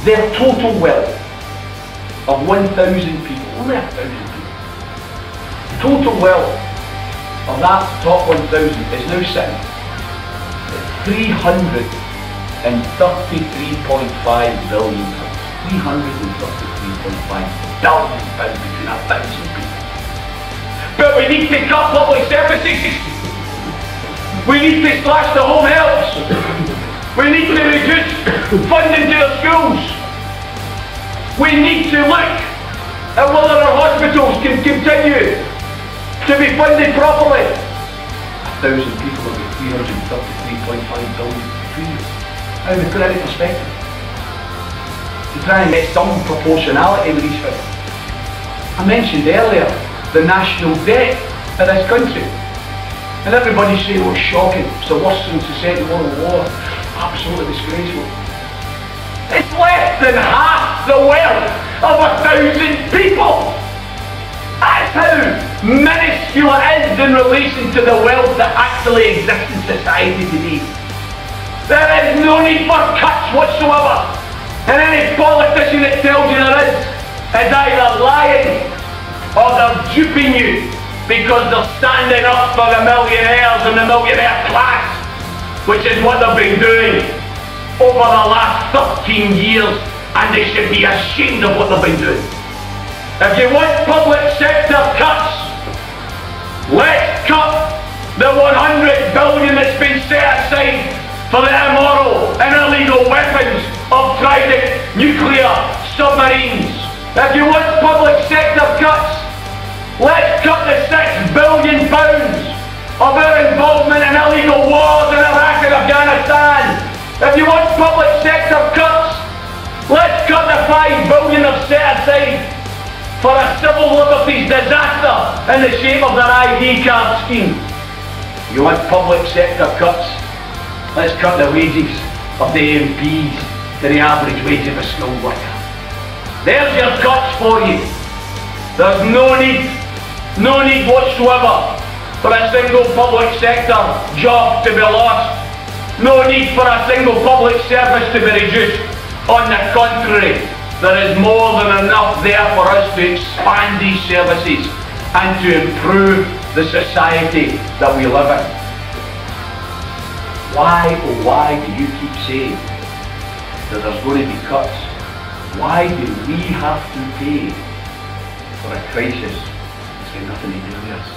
Their total wealth of 1,000 people, only 1,000 people, total wealth of that top 1,000 is now sitting at £333.5 billion. £333.5 billion between 1,000 people. But we need to cut public services. We need to slash the home helps. We need to reduce funding to our schools. We need to look at whether our hospitals can continue to be funded properly. 1,000 people will be £333.5 billion between us. How do we put that in perspective? To try and get some proportionality with these figures. I mentioned earlier the national debt of this country. And everybody say, oh, shocking, it's the worst since the Second World War. Absolutely disgraceful. It's less than half the wealth of 1,000 people. That's how minuscule it is in relation to the wealth that actually exists in society today. There is no need for cuts whatsoever. And any politician that tells you there is either lying or they're duping you because they're standing up for the millionaires and the millionaire class, which is what they've been doing over the last 13 years, and they should be ashamed of what they've been doing. If you want public sector cuts, let's cut the 100 billion that's been set aside for the immoral and illegal weapons of Trident nuclear submarines. If you want public sector cuts, let's cut the £6 billion of our involvement in illegal wars in Iraq and Afghanistan. If you want public sector cuts, let's cut the £5 billion of set aside for a civil liberties disaster in the shape of their ID card scheme. You want public sector cuts, let's cut the wages of the MPs to the average wage of a skilled worker. There's your cuts for you. There's no need whatsoever for a single public sector job to be lost. No need for a single public service to be reduced. On the contrary, there is more than enough there for us to expand these services and to improve the society that we live in. Why, oh why do you keep saying that there's going to be cuts? Why do we have to pay for a crisis that's got nothing to do with us?